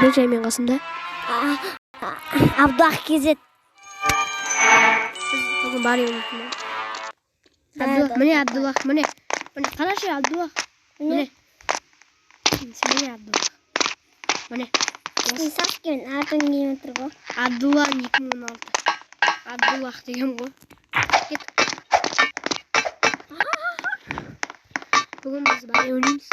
Кіммен жаймен қасымда? Абдулах кезет. Бүгін Барри ойнайтын. Міне Абдулах, міне. Қарашы Абдулах. Міне. Міне Абдулах. Міне. Саскен атын кейін отыр ғой. Абдулах 2016. Абдулах деген ғой. Кет. Бүгін біз Барри ойнаймыз.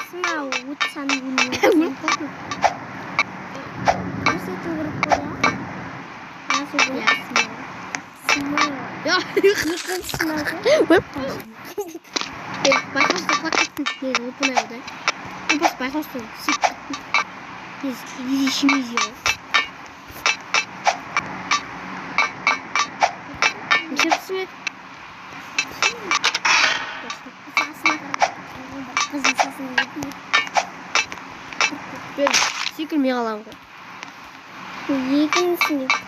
Сынау ұтсан бұны. Осы тұғырып қоя. Осы бұл сынау. Екінші сынау ғой. Байқаусты құлақ кеттің. Мен ұлпын айды. Бас байқаусты сеп кеттің. Мен ешімейді ғой. Нешептісің бе? Қызын сасын етін. Бөл, секілмей қалам ғой. Екіншісін етін.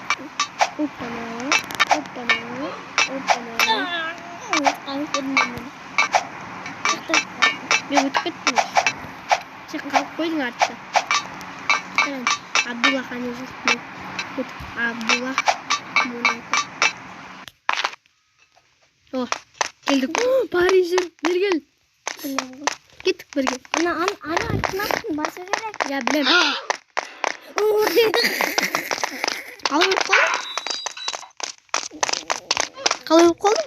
Мен өтіп кеттім. Сен қалып қойдың артта. Абдулах ане жұртмен. Абдулах мұнайты. О, келдік. Барри жүр, бергел. Кеттік бірге. Ана айтынақтың басы керек. Я білем. Қалай өп қалдың? Қалай өп қалдың?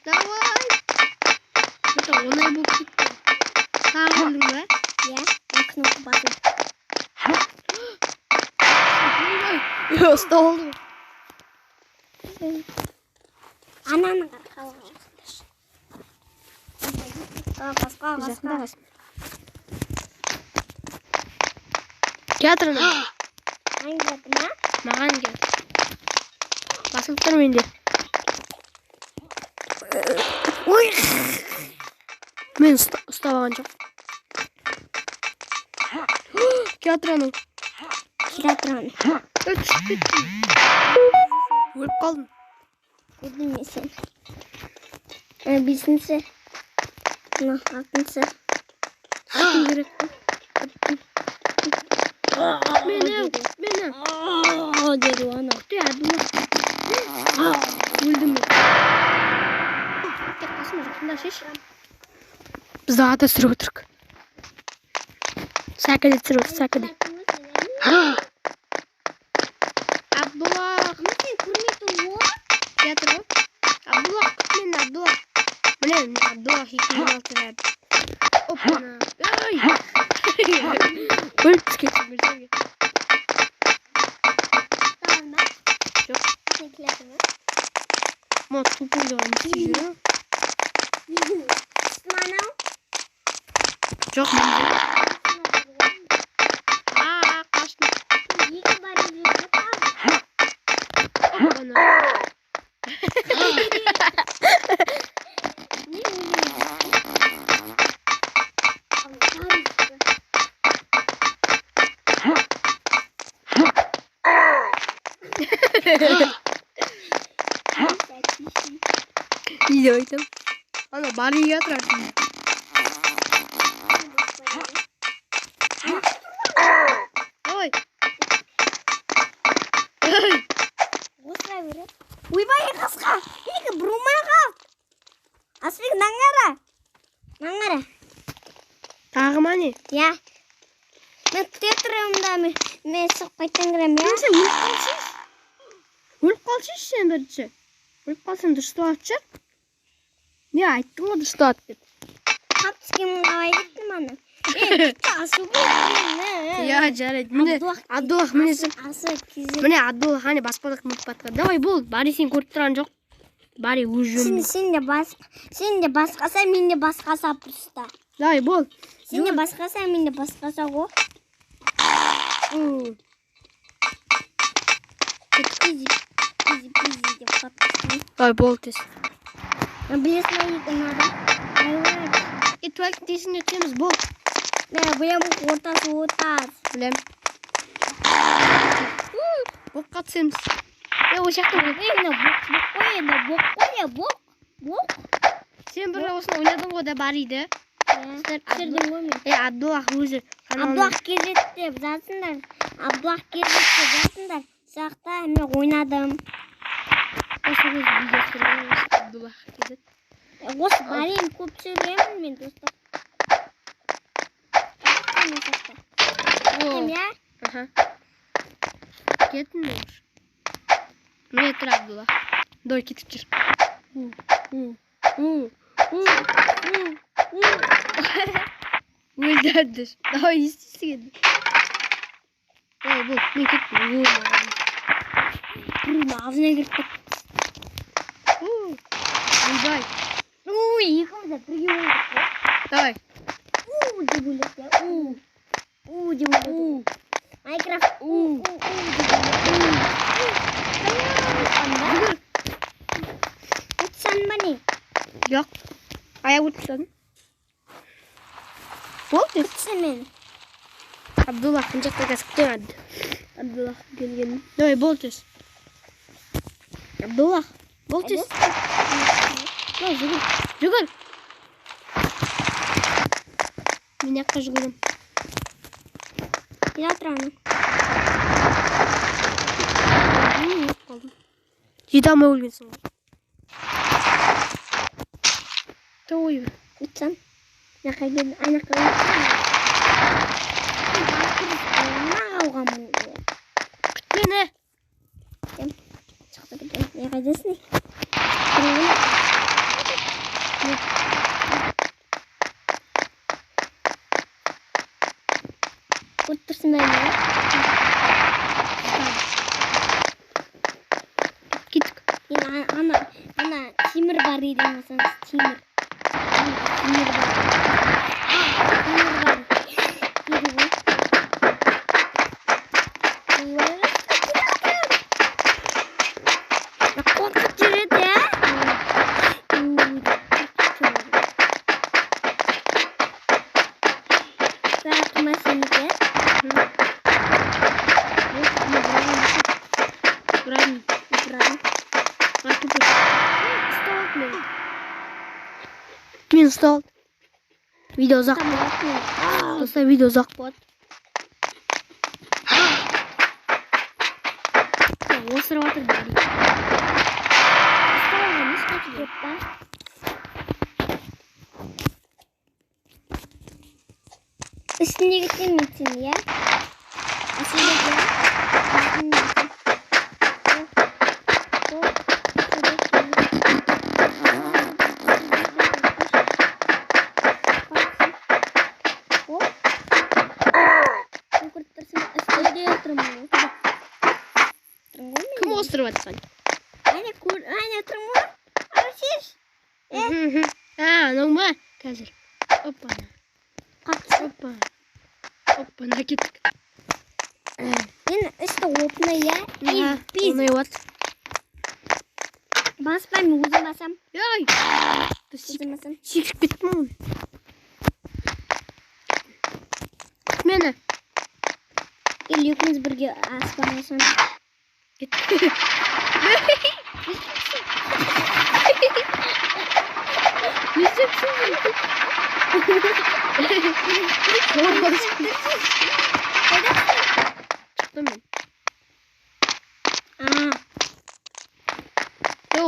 Давай. Это оңай болып кетті. Сағындың ба? Я, кнопка басып. Ұста олды. Ананы қалға. Қағас. Театрына. Маған келді ма? Маған келді. Басылып тұр менде. Ой! Мен ұстабаған жоқ. Театрының. Театраны. Өтшіп кеттім. Өліп қалдым. Өлдім мен сен. Бесінші. Алтыншы. Шықын керек қой. Мені. Деді оны. Күте Абдулах. Өлдім мен. Тек қасым жақында шеш. Бізді ата сүріп отырық. Сәкіде түсіріп отыр, сәкіде. Абдулах. Сен көрмейді ол? Театр ғой. Абдулах, күт мені Абдулах. Міне, Абдулах 2016 рәп. Опана. Ай! Өліп түскетім бір жерге. Тамам ба? Жоқ. Сен келеді ме? Ма тупыңды ғана істеп жүрем. Сыманау? Жоқ, менде. Қаштым. Екі бар үйрек отады. Опана. Не айтам? Ана Барриге тұрасың. Ой. Осылай береді. Ойбай қасқа. Екі бұрылмай қал. Асбек наңара. Тағы ма не? Я. Мен күте тұрамда мен сұқ қайттан кірем, я. Сен өліп қалшыш? Өліп қалшыш сен бірінші. Өліп қалсың дұрысталап жүр. Не айттың ғой дұрысталап деп. Қап түскен қалай кеттім ана. Кетті асу болды. Я жарайды. Міне Абдулах мінесің. Асы кезек. Міне Абдулах ане баспалдық мүліп батқан. Давай бол. Барри сен көріп тұрған жоқ. Барри өз жөнін. Сен де басқаса, мен де басқаса просто. Давай бол. Сен де басқаса, мен де басқаса ғой. Изи деп қаттым. Давай бол тез. Білесің ай екен ада. Туалет тесін өтеміз бол. Білем ортасы. Білем. Отқа түсеміз. Осы жақта Бок. сен бір осыны ойнадың ғой да Барриді. Түсірдің ғой мен. Абдулах өзі. Абдулах кезет деп жазсындар. Сақта мен ойнадым. Осы өз видео түсірген Абдулах кезет. Осы Баррині көп сөйлеймін мен достар. Кеттім, я? Кеттің бе ұш? Міне тұр Абдулах. Дой кетіп жүр. Өлді әддір. Давай естейсің еді. Ой, бұл, мен кеттім. Ağzına girdik. Oyday. Yıkımıza bir gibi olduk. Давай. Cebuluk ya. Cebuluk. Minecraft. Cebuluk. Uçsan bana. Yok. Ayak uçsan. Болды. Uçsan beni. Абдулах қаншақта кәсіптен Абдулах келген. Давай, болды. Абдулах, болды. Жүгір. Мен жаққа жүгірем. Келе отырамын. Жете алмай өлгенсің ғой. Той. Uçsan. Aynaqa uçsan. Күтмені. Çıktı gidelim. Ne kaydasın? Otursun ben ya. Gittik. Yine ana timir var yedim mesela timir. Timir var. Timir var. Yedi bu. Korkut yürüdü ya. Bırakma seni de. Бұрайын. Мен ұстал. Видео ұзақ болады. Достар, видео ұзақ болады. Осырып атыр Барри. Üstüne getirmesin ya. Aslında ya. Кім осырып атқан? Aynen oturma. Arşiş. Анау ма? Қазір. Опа. Kalksın. Опа, на кеттік. Yine işte opna ya. Biz. Оны ет. Basmam mı? Uzun basam. Ай! Uzun basam. Секіріп кеттім ғой. Мені. Gel yükümüz birge asmaya sonra.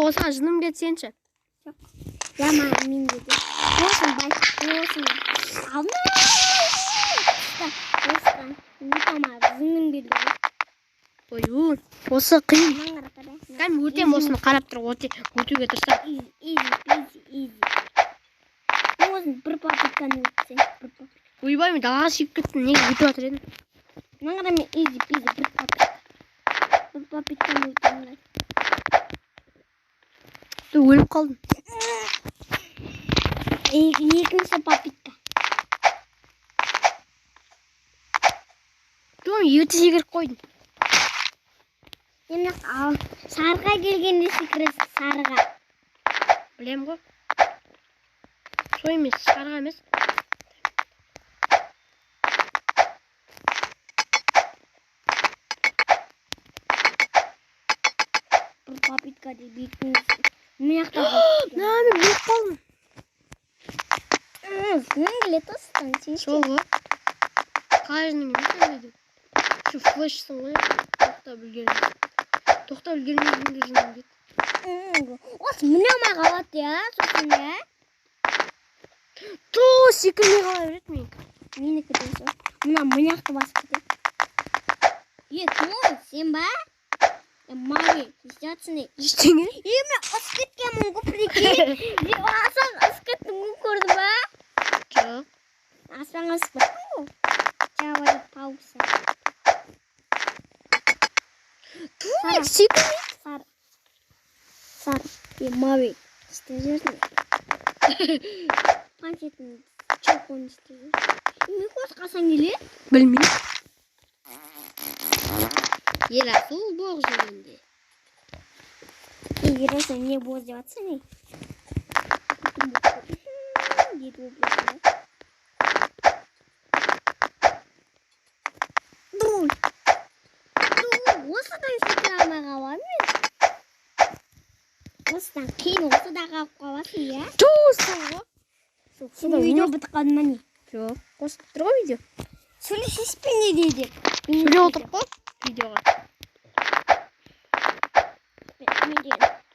Осыған жыным кетсенші. Yaman min dedi. Olsun bay. Olsun. Alma. Olsun. Ne tamam. Zınım bildi. Ой, осы қиын. Кәм өтем осыны қарап тұр, өтуге тұрсам. Easy. Olsun bir papikan ötsen. Ойбай, мен далаға шығып кеттім, неге өтіп жатыр едім? Наңғыра мен easy bir papikan. Bir papikan ötsen. Өліп қалдым. Екінші папика. Еті секіріп қойдым. Енді сарыға келгенде секіресің, сарыға. Білем ғой. Сол емес, сарыға емес. бір попитка деп бекітіңіз. Мына жақта Наны біліп қалдым. Сенің келеді осыдан сен. Сол ғой. Қажының емес. Şu flash'sın ғой. Тоқтап үлгермейді жинам кет. Осы міне алмай қалады я, сосын я. Секірмей қала береді менікі. Менікі де сол. Мына мыняқты басып кетеді. Кім сен ба? Барри, істеятсың. Ештеңе? Мен ысып кеткенмін ғой, прикинь. Асан ысып кеттің ғой, көрдің ба? Жоқ. Асан ысып кеттің ғой. Жабайы пауса. Секірмейді. Сар. Барри, істеп жүрсің. Планшетін чоқуын істеп жүрсің. Мен қос қасан келеді? Білмеймін. Ерасыл боқ жүргенде. Ерасыл не боз деп атсың не? Деді ол боз. Осыдан секіре алмай қаламын мен. Осыдан қиын осыда қалып қаласың, я? Сол ғой. Сен видео бітіп қалды ма не? Жоқ. Қосып тұр ғой видео. Сөйлесеспен не дейді? Сөйле отырып қой видеоға.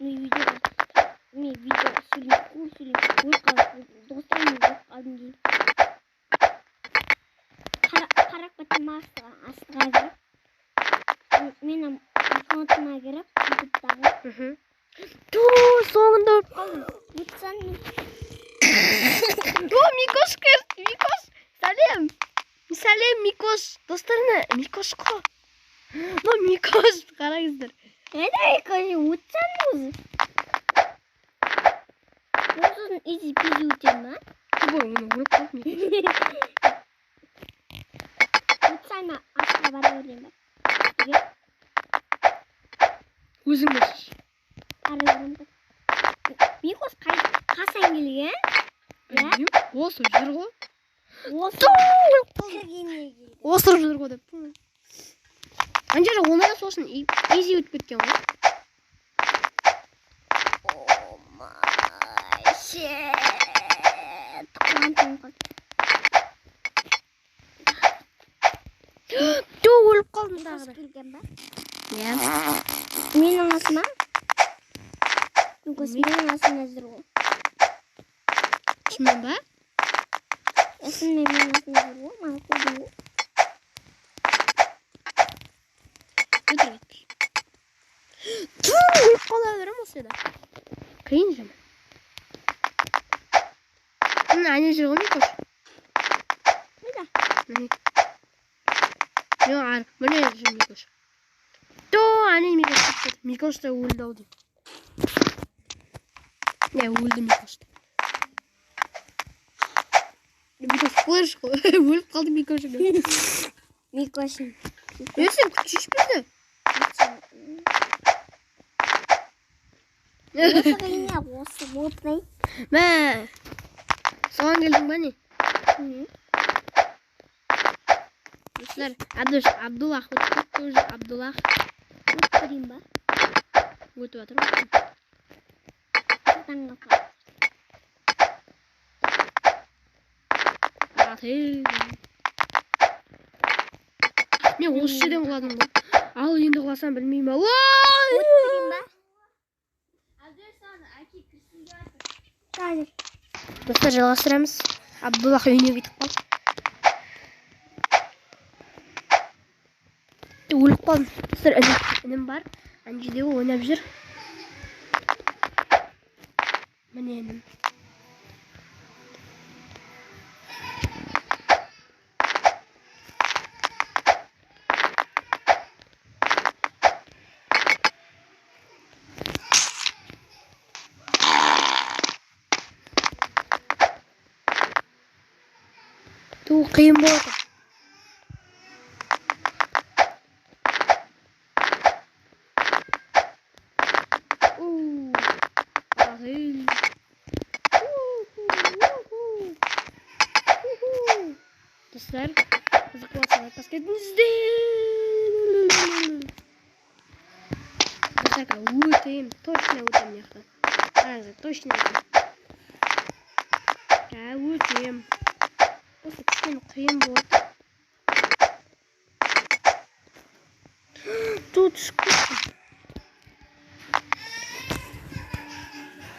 Мен видеоға сөйлем достарыммен болып қалдым дейін. Қарап кеттім астыға кіріп. Менің аккаунтыма кіріп, ютубтағы. Соңында өліп қалдым. Ұтсан мен. Микош кірді. Микош. Сәлем. Сәлем Микош. Достарына Микош қо. Микош. Қараңыздар. Қайда Микош? Ұтсан өзі. Сосын изи пизи өтем ма? Оны өліп қалды Микош. Ұтсан ма? Астыға бара өрем ба? Өзің өсіш. Микош қасан келген? Осы жүр ғой. Осырып жүр ғой деп. Анжара оңай сосын изи өтіп кеткен ғой. Қуантым қой. Өліп қалдым тағы келген ба? да. Менің асыма? Микош менің асым әзір ғой. Шынымен ба? Осымен менің асым әзір ғой. Маған қойдың ғой. Өтір кетпей. Өліп қала берем осы еді. Қиын жаман. Әне жүр ғой Микош. Қайда? Міне жүр Микош. Әне Микош кетті. Микош та өлді ау деп. Өлді Микош. Микош флеш қой. Өліп қалды Микош. Микошын. Сен күтшіш бізді? Осы қиын осы отырай. Мә, соған келдің ба не? Достар, Абдулахпен тоже Абдулах. Өтірейін ба? Өтіп атыр ғой. Таңға қап. Мен осы жерден құладым ғой. Ал енді құласам білмеймін ба? Өтірейін ба? Қазір. Достар, жалғастырамыз. Абдулах үйіне кетіп қалды. Өліп қалдым. Достар, інім бар. Әнжедегі ойнап жүр. Міне інім. Қиын болады. Dostlar, қызық болса лайк басып кетіңіздер. Так, өтем. Точно өтем мына жақтан. Қараңыздар, точно өтем. Өтем. Осы кішкене қиын болды. Тут сколько?